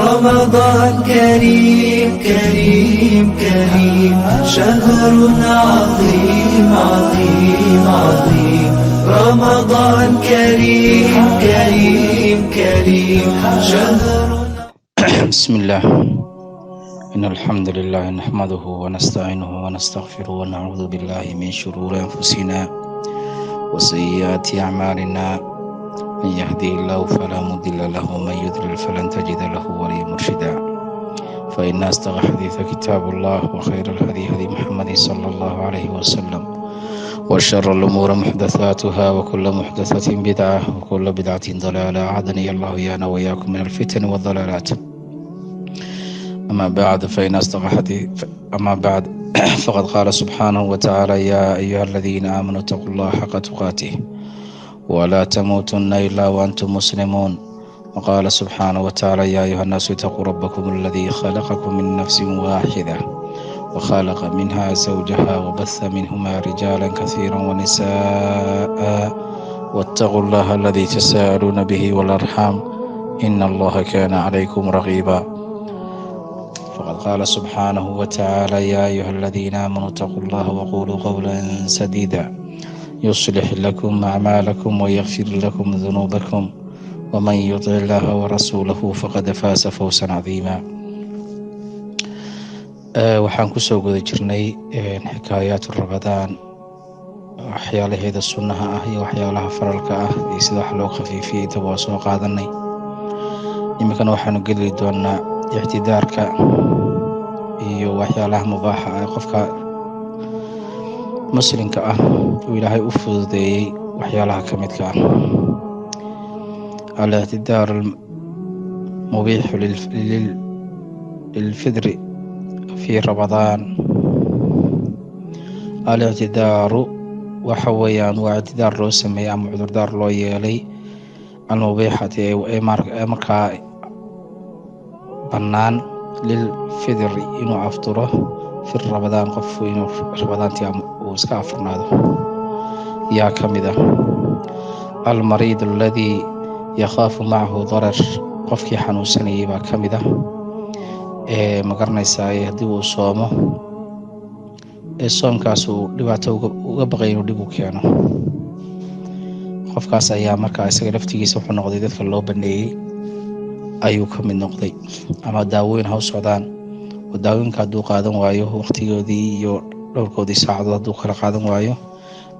رمضان كريم كريم كريم، شهر عظيم عظيم عظيم. رمضان كريم كريم كريم، شهر. بسم الله. إن الحمد لله نحمده ونستعينه ونستغفره ونعوذ بالله من شرور أنفسنا وسيئات أعمالنا. من يهدي الله فلا مضل له ومن يضلل فلن تجد له وليا مرشدا. فإن أصدق الحديث كتاب الله وخير الهدي هدي محمد صلى الله عليه وسلم، وشر الأمور محدثاتها وكل محدثة بدعة وكل بدعة ضلالة. أعاذني الله إيانا وإياكم من الفتن والضلالات. أما بعد فقد قال سبحانه وتعالى: يا أيها الذين آمنوا اتقوا الله حق تقاته ولا تموتن إلا وأنتم مسلمون. وقال سبحانه وتعالى: يا أيها الناس اتقوا ربكم الذي خلقكم من نفس واحدة وخلق منها زوجها وبث منهما رجالا كثيرا ونساء واتقوا الله الذي تساءلون به والأرحام إن الله كان عليكم رقيبا. فقد قال سبحانه وتعالى: يا أيها الذين آمنوا اتقوا الله وقولوا قولا سديدا يصلح لكم أعمالكم ويغفر لكم ذنوبكم ومن يطع الله ورسوله فقد فاز فوزا عظيما. waxaan kusoo guda jirnay xikaayaatu ramadaan, waxyaalaheeda sunnaha ah iyo waxyaalaha faralka ah iyo sida wax loo khafiifiyey intaba waa soo qaadanay. iminkana waxaanu geli doonaa ictidaarka iyo waxyaalaha mubaaxa ah qofka muslimka ah uu ilaahay u fududeeyey waxyaalaha ka midka ah. al-ictidaar mubiixu lilfidri fi ramadaan. al-ictidaaru waxa weeyaan waa ictidaar loo sameeyey ama cudurdaar loo yeelay almubiixati ee markaa bannaan lilfidri inuu afturo fi ramadaan, qofku inuu ramadaantii uu iska afurnaado. yaa ka mid ah almariid aladii yakhaafu macahu darar, qofkii xanuunsanayay baa ka mid ah. magaranaysaa haddii uu soomo soomkaas uu dhibaato uga baqay inuu dhib u keeno, qofkaas ayaa markaa isaga laftigiisa wuxuu noqday dadka loo baneeyey ayuu ka mid noqday. ama daawooyin ha u socdaan oo daawooyinka hadduu qaadan waayo waqtigoodii iyo dhowrkoodii saacadood hadduu kala qaadan waayo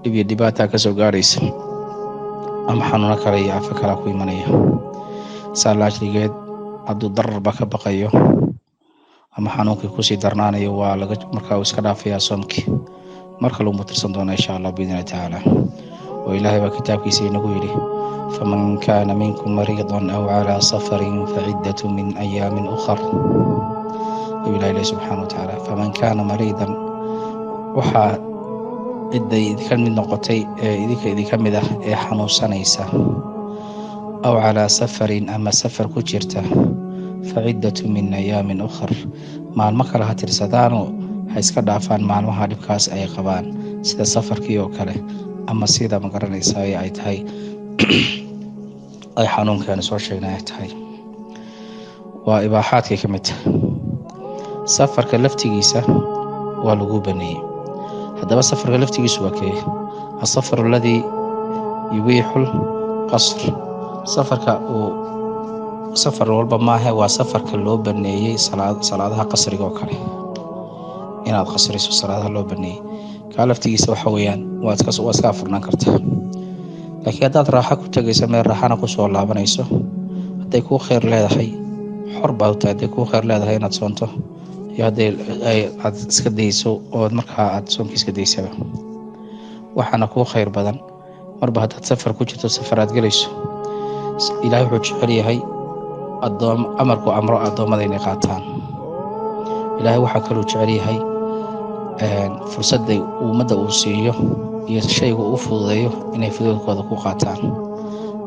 dhib iyo dhibaataa kasoo gaaraysa, ama xanuuno kale iyo afa kala ku imanaya. saa laajligeed hadduu dararba ka baqayo ama xanuunkii kusii darnaanayo waa markaa uu iska dhaafayaa soomkii. marka lagu mutirsan doona insha allah biidni tacaala. oo ilaahay baa kitaabkiisa inagu yidhi: faman kaana minkum mariidan aw calaa safarin faciddatu min ayaamin ukhar. ayuu ilahay leeyahay subxaana watacaala: faman kaana mariidan, waxaa cidday idinka mid noqotay ee idinka mid ah ee xanuunsanaysa, aw calaa safarin ama safar ku jirta, faciddatu min ayaamin ukhar, maalmo kale ha tirsadaanoo ha iska dhaafaan maalmaha dhibkaas ay qabaan, sida safarkii oo kale, ama sida magaranaysaa ay tahay ay xanuunkeena soo sheegnay ay tahay. waa ibaaxaadkay ka mid tahay. safarka laftigiisa waa lagu baneeyey. haddaba safarka laftigiisu waa kee? asafaru aladii yubiixu lqasr. safarka uu safar walba maahe, waa safarka loo baneeyey salaadaha qasriga oo kale, inaad qasriso salaadaha loo baneeyey. kaa laftigiisa waxa weeyaan waa iska afurnaan kartaa. laakiin haddaad raaxo ku tegayso meel raaxana kusoo laabanayso, hadday kuu khayr leedahay xor baa u tahay. hadday kuu khayr leedahay inaad soonto iyo hadday aad iska dayso ood markaa aad soomkii iska daysaba, waxaana kuu khayr badan marba haddaad safar ku jirto, safar aad gelayso. ilaahay wuxuu jecel yahay amarku amro addoommada inay qaataan. ilaahay waxaa kaluu jecel yahay fursadday ummadda uu siiyo iyo shayga uu fududeeyo inay fuduudkooda ku qaataan,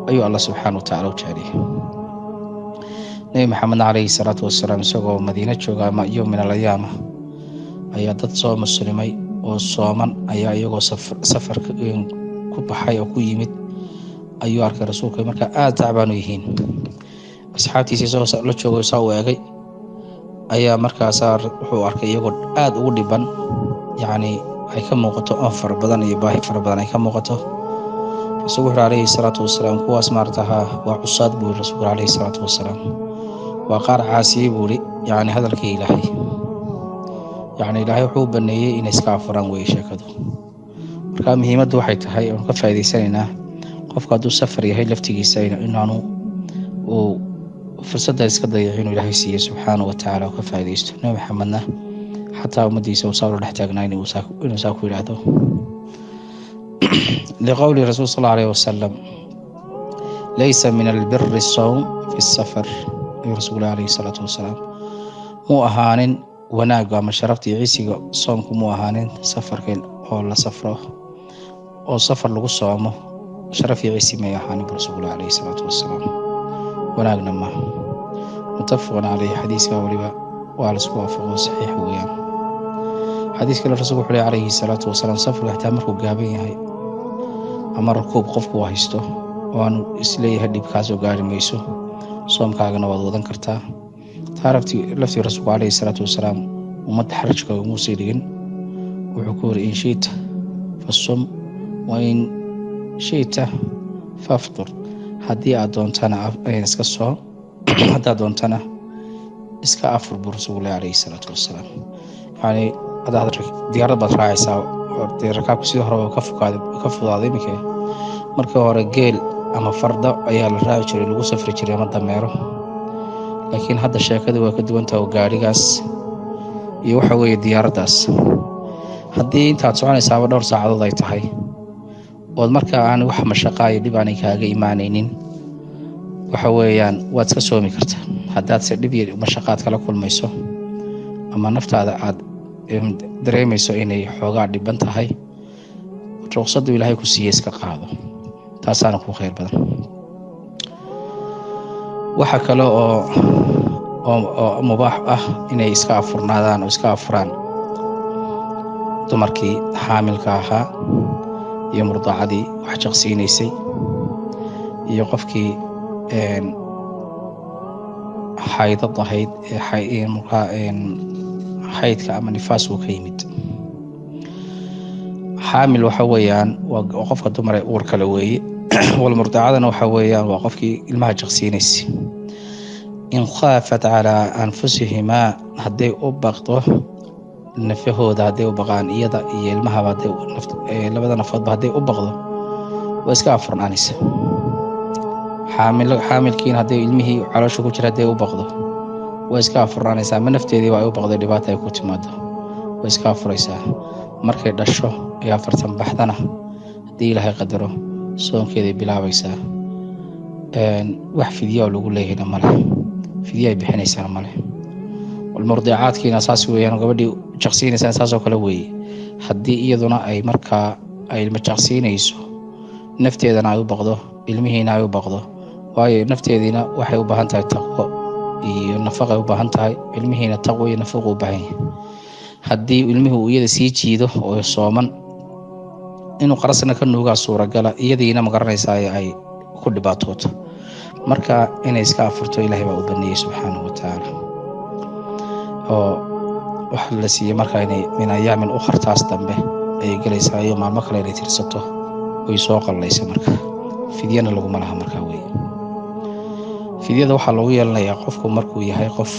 ayuu allah subxaana watacaala u jecel yahay. nebi maxamed calayhi salaatu wasalaam isagoo madiina jooga ama yowm min alayaama ayaa dad soo muslimay oo sooman ayaa iyagoo safarka ku baxay oo ku yimid ayuu arkay rasuulka markaa aada tacbaan u yihiin. asxaabtiisii isagoo la joogo saa u eegay ayaa markaasaa wuxuu arkay iyagoo aada ugu dhiban, yacni ay ka muuqato oon fara badan iyo baahi fara badan ay ka muuqato. rasuulku wuxuu calayhi salaatu wasalaam kuwaas maarataha waa cusaad buu yihi rasuulku calayhi salaatu wasalaam, waa qaar caasiyey buu ihi yacni hadalkii ilaahay, yacni ilaahay wuxuu baneeyey inay iska afuraan weeye sheekadu. marka muhiimaddu waxay tahay oon ka faa'iidaysanaynaa qofku hadduu safar yahay laftigiisa inaanu uu fursadda iska dayaco inuu ilaahay siiye subxaanahu watacaala oo ka faa'iidaysto. nabi maxamedna xataa ummaddiisa uu saa ula dhex taagnaa inuu saa ku yidhaahdo liqowli rasuul sal allahu alayhi wasalam laysa min albiri asawm fi safar, ayuu rasuul alayhi salaatu wasalaam muu ahaanin wanaagga ama sharafta iyo ciisiga soomku muu ahaanin safarka oo la safro oo safar lagu soomo sharaf iyo ciisi may ahaanin bu rasuul alayhi salaatu wasalaam, wanaagna maaha. mutafaqun caleyhi, xadiiska waliba waa laisku waafaqo saxiix weeyaan. xadiis kale rasuulku wuxuu leeyahay calayhi salaatu wasalaam safarka xitaa markuu gaaban yahay ama rakuub qofku uu haysto oo aanu isleeyahay dhibkaasoo gaari mayso, soomkaagana waad wadan kartaa. taa laftii rasuulku calayhi salaatu wasalaam ummadda xarajka umuusii dhigin, wuxuu ku yiri in shiita fasum wa in shiita faftur, haddii aad doontana iska soo, haddaad doontana iska afur buu rasuulku calayhi salaatu wasalaam. yacni haddaad diyaarad baad raacaysaa, dee rakaabku sidii hore ka fudaaday iminka. markii hore geel ama fardo ayaa la raaci jiray, lagu safri jiray ama dameero, laakiin hadda sheekadu waa ka duwantaha oo gaadhigaas iyo waxa weeye diyaaraddaas. haddii intaad soconaysaaba dhowr saacadood ay tahay ood markaa aan wax mashaqaa iyo dhib aanay kaaga imaanaynin, waxa weeyaan waad iska soomi kartaa. haddaadse dhib iyo mashaqaad kala kulmayso ama naftaada aad dareemayso inay xoogaa dhiban tahay, ruqsaddu ilaahay ku siiye iska qaado, taasaana ku khayr badan. waxa kale oo mubaax ah inay iska afurnaadaan oo iska afuraan dumarkii xaamilka ahaa iyo murdaacadii wax jaqsiinaysay iyo qofkii xaydad ahayd xaydka ama nifaasku ka yimid. xaamil waxa weeyaan waa qofka dumar ee uur kale weeye, walmurdaacadana waxa weeyaan waa qofkii ilmaha jaqsiinaysay. in khaafat calaa anfusihimaa, hadday u baqdo nafahooda, hadday u baqaan iyada iyo ilmahaba, labada nafoodba hadday u baqdo waa iska afurnaanaysa. xaamilkiina hadday ilmihii caloosha ku jira hadday u baqdo waa iska afurnaanaysaa, ama nafteedii waa ay u baqday dhibaata ay ku timaado waa iska afuraysaa. markay dhasho ee 40 baxdana haddii ilaahay qadaro soonkeeday bilaabaysaa. wax fidya oo lagu leeyahayna male, fidya ay bixinaysana male. walmurdicaadkiina saas weeyaan, gabadhii jaqsiinaysaan saasoo kale weeye. haddii iyaduna ay markaa ay ilma jaqsiinayso, nafteedana ay u baqdo, ilmihiina ay u baqdo, waayo nafteediina waxay u baahan tahay taqwo iyo nafaqay u baahan tahay, ilmihiina taqwo iyo nafaqo u baahan yahay. haddii ilmihu iyada sii jiido oo sooman, inuu qarasna ka nuugaa suuragala, iyadiina magaranaysaa ay ku dhibaatooto. marka inay iska afurto ilaahay baa u baneeyey subxaanahu watacaala, oo waxa la siiyey markaa inay min ayaamin ukhartaas dambe ayay gelaysaa, iyo maalmo kale inay tirsato way soo qallaysa. marka fidyana laguma laha markaa weye. fidyada waxaa lagu yeelanayaa qofku markuu yahay qof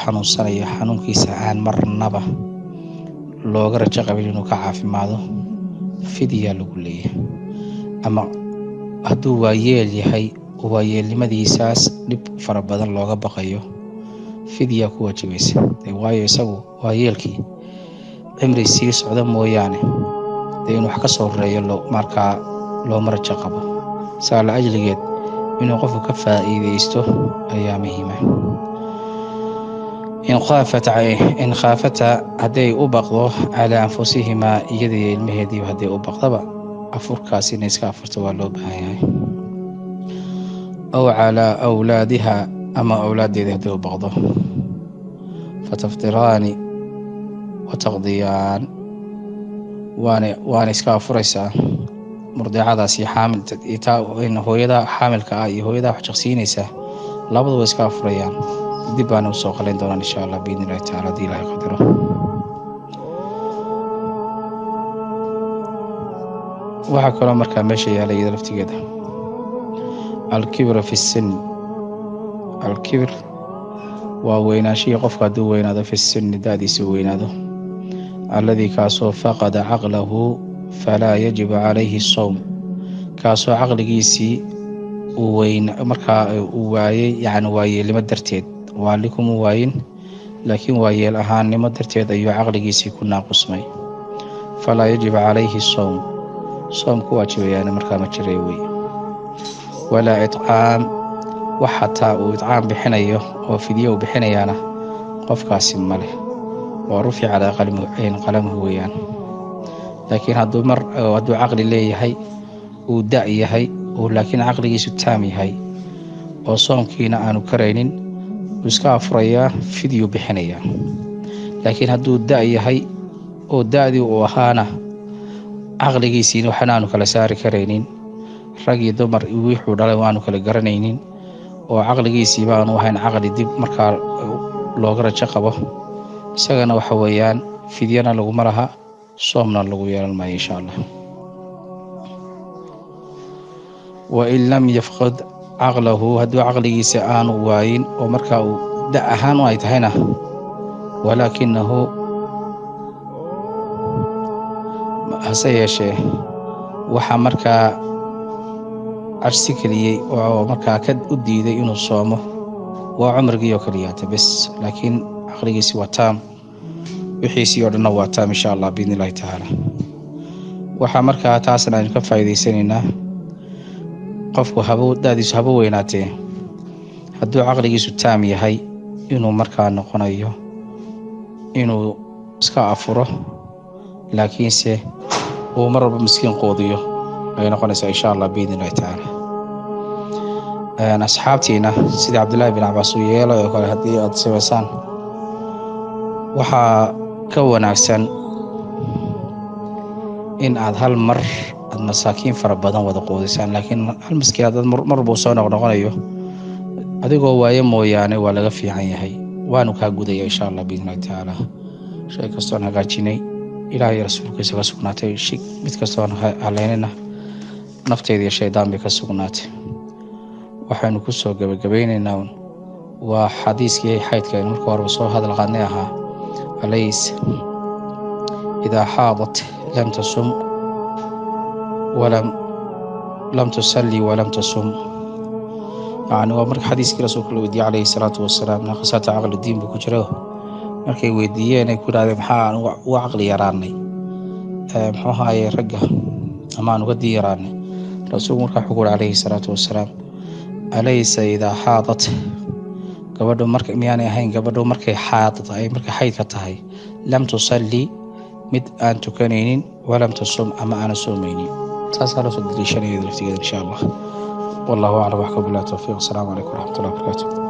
xanuunsanaya, xanuunkiisa aan marnaba looga rajo qabin inuu ka caafimaado, fidya lagu leeyahay. ama hadduu waayeel yahay, waayeelnimadiisaas dhib fara badan looga baqayo, fidya ku waajibaysa. waayo isagu waayeelkii cimri sii socda mooyaane dee inuu wax ka soo horeeyo markaa looma rajo qabo. saa la ajligeed inuu qofku ka faa'iidaysto ayaa muhiima. in khaafata hadday u baqdo calaa anfusihimaa, iyadaiyo ilmaheediiba hadday u baqdaba, afurkaas inay iska afurto waa loo baahan yahay. aw calaa awlaadiha, ama awlaaddeedii hadday u baqdo, fataftiraani wataqdiyaan, waana iska afuraysaa murdeecadaasi hooyada xaamilka ah iyo hooyada wax jaqsiinaysa labaduba iska afurayaan. dib baana usoo qalin doonaan insha allah biidni illahi tacaala haddii ilaahay qadaro. waxaa kaloo markaa meesha yaala iyada laftigeeda alkibra fi sin. alkibr waa weynaanshihii qofka hadduu weynaado fi sinni da-diisa weynaado, alladii kaasoo faqada caqlahu falaa yajibu calayhi sowm, kaasoo caqligiisii markaa uu waayey, yacni waayeelnimo darteed. waali kuma waayin, laakiin waayeel ahaannimo darteed ayuu caqligiisii ku naaqusmay. falaa yajibu calayhi sowm, soom ku waajibayaana markaa ma jiray wey. walaa itcaam, wax xataa uu itcaam bixinayo oo fidye uu bixinayaana qofkaasi ma leh. waa rufica calaa qalamuhu weeyaan. laakiin hadduu caqli leeyahay, uu da' yahay, uu laakiin caqligiisu taam yahay oo soomkiina aanu karaynin, wuu iska afurayaa, fidyuu bixinayaa. laakiin hadduu da' yahay oo da'dii uu ahaana caqligiisiina waxna aanu kala saari karaynin, rag iyo dumar wuxuu dhalay waanu kala garanaynin, oo caqligiisiiba aanu ahayn caqli dib markaa looga rajo qabo, isagana waxa weeyaan fidyana laguma laha, soomna lagu yeelan maayo insha allah. wain lam yafqad caqlahu, hadduu caqligiisa aanu waayin oo markaa uu da' ahaan ay tahayna, walaakinahu hase yeeshee waxaa markaa cajsi keliyey oo markaa u diiday inuu soomo waa cumrigii oo keliyaata bes. laakiin caqligiisi waa taam, wixiisii oo dhanna waa taam insha allah biidni illahi tacaala. waxaa markaa taasna aynu ka faa'iidaysanaynaa, qofku da'diisu haba weynaatee hadduu caqligiisu taam yahay inuu markaa noqonayo inuu iska afuro, laakiinse uu mar walba miskiin quudiyo ay noqonaysaa insha allah biidni illahi tacaala. asxaabtiina sida cabdullaahi bin cabaas uu yeelay oo kale haddii aad samaysaan, waxaa ka wanaagsan in aad hal mar aad masaakiin fara badan wada quudisaan. laakiin hal miskiin haddaad mar buu soo noqnoqonayo adigoo waayo mooyaane waa laga fiican yahay, waanu kaa gudaya insha allah biidni illahi tacaala. shay kastoon hagaajinay ilaah iyo rasuulkiisa ka sugnaatay, mid kastoon haleynina nafteyda iyo shaydaan bay ka sugnaatay. waxaynu ku soo gebagabaynaynaa waa xadiiskii xaydka aynu marka horeba soo hadal qaadnay ahaa, alays idaa xaadat lam tasum lam tusalli walam tasum. yacni waa marka xadiiskii rasuulka la weydiiyey calayhi salaatu wasalaam, naqasaata caqlidiin buu ku jiro. markay weydiiyeen ay ku yidhahdeen maxaan uga caqli yaraanay, muxuu ahaaye ragga amaan uga dii yaraanay, rasuulku markaa wuxuu ku yidhi calayhi salaatu wasalaam, alaysa idaa xaadat, gabadhu miyaanay ahayn gabadhu markay xaadad ay markay xaydka tahay, lam tusalli mid aan tukanaynin, walam tasum ama aana soomaynin. saasaa loo soo daliishanaya laftigeeda insha allah. wallahu aclam. wax ka bilaa tawfiiq. asalaamu calaykum waraxmatullahi wabarakaatu.